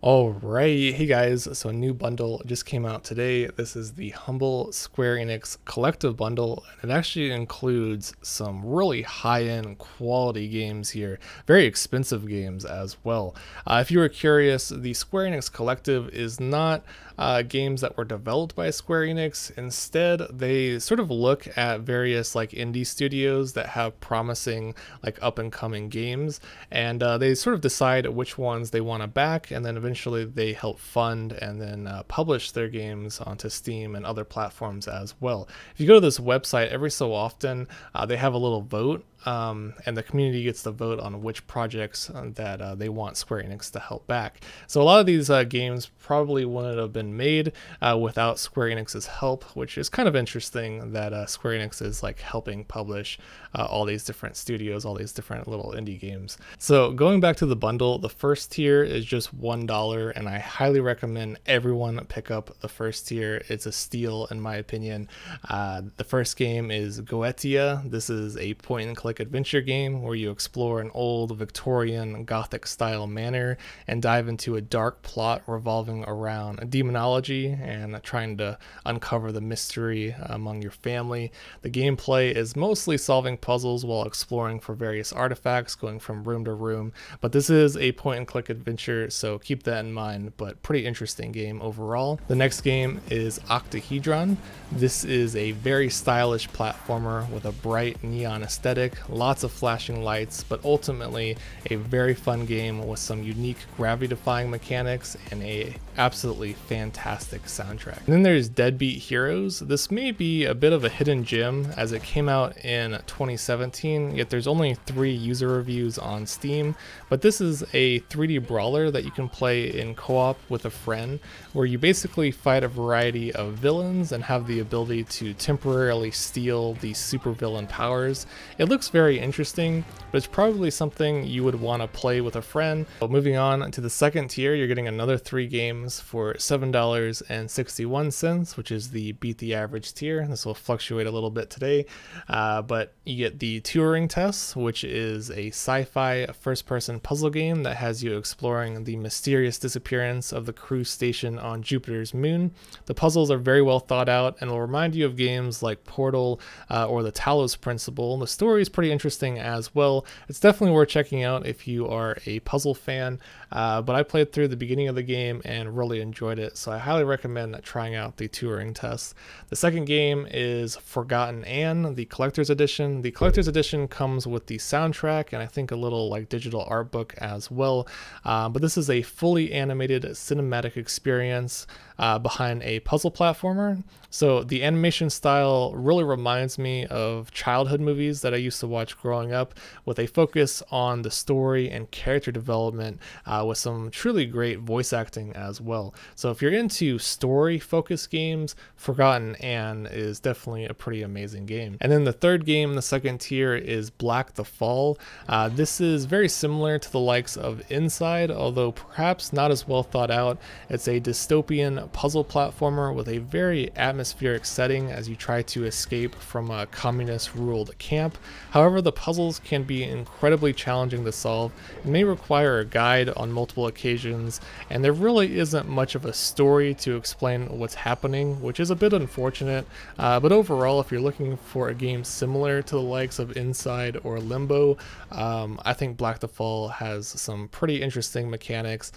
Alright, hey guys, so a new bundle just came out today. This is the Humble Square Enix Collective Bundle, and it actually includes some really high-end quality games here, very expensive games as well. If you were curious, the Square Enix Collective is not games that were developed by Square Enix. Instead, they sort of look at various like indie studios that have promising like up-and-coming games, and they sort of decide which ones they want to back, and then eventually they help fund and then publish their games onto Steam and other platforms as well. If you go to this website, every so often they have a little vote, and the community gets to vote on which projects that they want Square Enix to help back. So a lot of these games probably wouldn't have been made without Square Enix's help, which is kind of interesting that Square Enix is like helping publish all these different studios, all these different little indie games. So going back to the bundle, the first tier is just $1, and I highly recommend everyone pick up the first tier. It's a steal in my opinion. The first game is Goetia. This is a point-and-click adventure game where you explore an old Victorian Gothic style manor and dive into a dark plot revolving around demonology and trying to uncover the mystery among your family. The gameplay is mostly solving puzzles while exploring for various artifacts, going from room to room, but this is a point-and-click adventure, so keep that in mind, but pretty interesting game overall. The next game is Octahedron. This is a very stylish platformer with a bright neon aesthetic, lots of flashing lights, but ultimately a very fun game with some unique gravity-defying mechanics and a absolutely fantastic soundtrack. And then there's Deadbeat Heroes. This may be a bit of a hidden gem as it came out in 2017, yet there's only 3 user reviews on Steam, but this is a 3D brawler that you can play in co-op with a friend, where you basically fight a variety of villains and have the ability to temporarily steal these supervillain powers. It looks very interesting, but it's probably something you would want to play with a friend. But moving on to the second tier, you're getting another 3 games for $7.61, which is the beat the average tier. This will fluctuate a little bit today, but you get the Turing Test, which is a sci-fi first-person puzzle game that has you exploring the mysterious disappearance of the cruise station on Jupiter's moon. The puzzles are very well thought out and will remind you of games like Portal or the Talos Principle. The story is pretty interesting as well. It's definitely worth checking out if you are a puzzle fan, but I played through the beginning of the game and really enjoyed it, so I highly recommend trying out the Turing Test. The second game is Forgotten Anne, the Collector's Edition. The Collector's Edition comes with the soundtrack and I think a little like digital art book as well, but this is a fully animated cinematic experience behind a puzzle platformer. So the animation style really reminds me of childhood movies that I used to watch growing up, with a focus on the story and character development, with some truly great voice acting as well. So if you're into story focused games, Forgotten Anne is definitely a pretty amazing game. And then the third game, the second tier, is Black the Fall. This is very similar to the likes of Inside, although perhaps not as well thought out. It's a dystopian puzzle platformer with a very atmospheric setting as you try to escape from a communist ruled camp. However, the puzzles can be incredibly challenging to solve and may require a guide on multiple occasions, and there really isn't much of a story to explain what's happening, which is a bit unfortunate, but overall, if you're looking for a game similar to the likes of Inside or Limbo, I think Black the Fall has some pretty interesting mechanics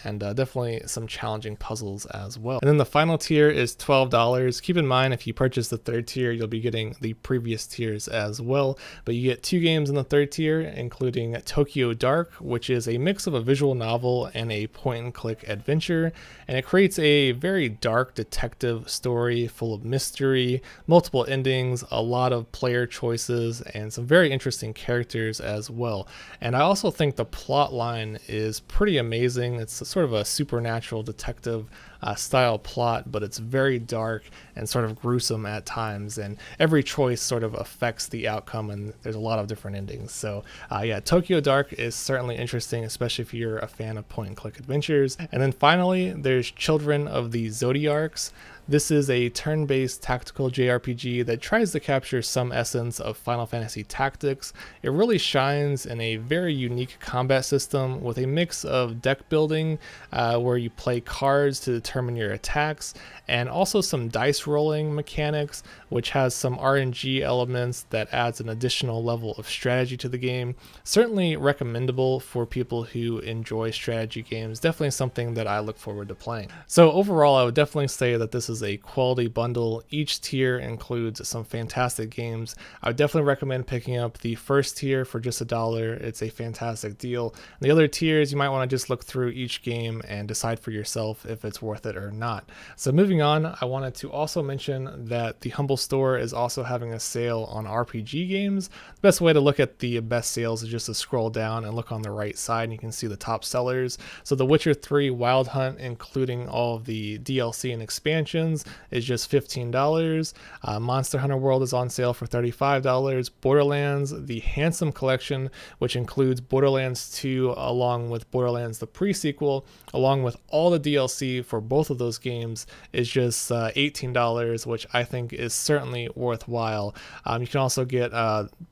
and definitely some challenging puzzles as well. And then the final tier is $12. Keep in mind, if you purchase the third tier, you'll be getting the previous tiers as well, but you get 2 games in the third tier, including Tokyo Dark, which is a mix of a visual novel and a point-and-click adventure, and it creates a very dark detective story full of mystery, multiple endings, a lot of player choices, and some very interesting characters as well. And I also think the plot line is pretty amazing. It's sort of a supernatural detective style plot, but it's very dark and sort of gruesome at times, and every choice sort of affects the outcome, and there's a lot of different endings. So yeah, Tokyo Dark is certainly interesting, especially if you're a fan of point-and-click adventures. And then finally, there's Children of the Zodiacs. This is a turn-based tactical JRPG that tries to capture some essence of Final Fantasy Tactics. It really shines in a very unique combat system with a mix of deck building, where you play cards to determine your attacks, and also some dice rolling mechanics, which has some RNG elements that adds an additional level of strategy to the game. Certainly recommendable for people who enjoy strategy games. Definitely something that I look forward to playing. So overall, I would definitely say that this is a quality bundle. Each tier includes some fantastic games. I would definitely recommend picking up the first tier for just $1. It's a fantastic deal. The other tiers, you might want to just look through each game and decide for yourself if it's worth it or not. So moving on, I wanted to also mention that the Humble Store is also having a sale on RPG games. The best way to look at the best sales is just to scroll down and look on the right side, and you can see the top sellers. So The Witcher 3 Wild Hunt, including all of the DLC and expansions, is just $15. Monster Hunter World is on sale for $35. Borderlands, the Handsome Collection, which includes Borderlands 2 along with Borderlands the pre-sequel, along with all the DLC for both of those games, is just $18, which I think is certainly worthwhile. You can also get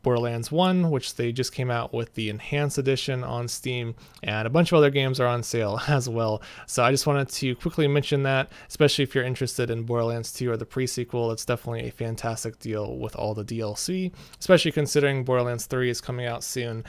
Borderlands 1, which they just came out with the Enhanced Edition on Steam, and a bunch of other games are on sale as well. So I just wanted to quickly mention that, especially if you're interested in Borderlands 2 or the pre-sequel. It's definitely a fantastic deal with all the DLC, especially considering Borderlands 3 is coming out soon.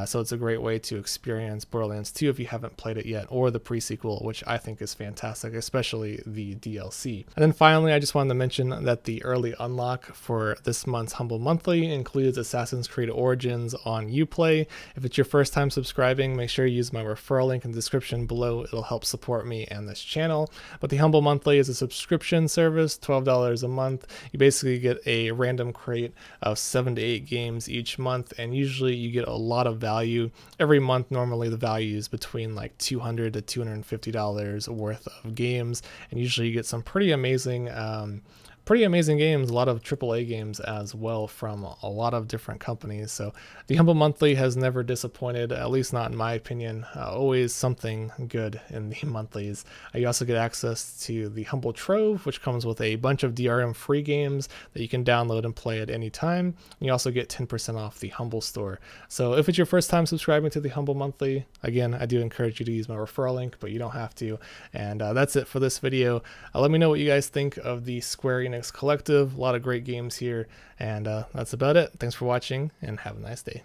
So it's a great way to experience Borderlands 2 if you haven't played it yet, or the pre-sequel, which I think is fantastic, especially the DLC. And then finally, I just wanted to mention that the early unlock for this month's Humble Monthly includes Assassin's Creed Origins on Uplay. If it's your first time subscribing, make sure you use my referral link in the description below. It'll help support me and this channel. But the Humble Monthly is a subscription service, $12 a month. You basically get a random crate of 7 to 8 games each month, and usually you get a lot of value. Every month, normally the value is between like $200 to $250 worth of games, and usually you get some pretty amazing games, a lot of AAA games as well from a lot of different companies. So the Humble Monthly has never disappointed, at least not in my opinion. Always something good in the monthlies. You also get access to the Humble Trove, which comes with a bunch of DRM free games that you can download and play at any time. You also get 10% off the Humble Store. So if it's your first time subscribing to the Humble Monthly, again, I do encourage you to use my referral link, but you don't have to. And that's it for this video. Let me know what you guys think of the Square Enix Collective. A lot of great games here, and that's about it. Thanks for watching, and have a nice day.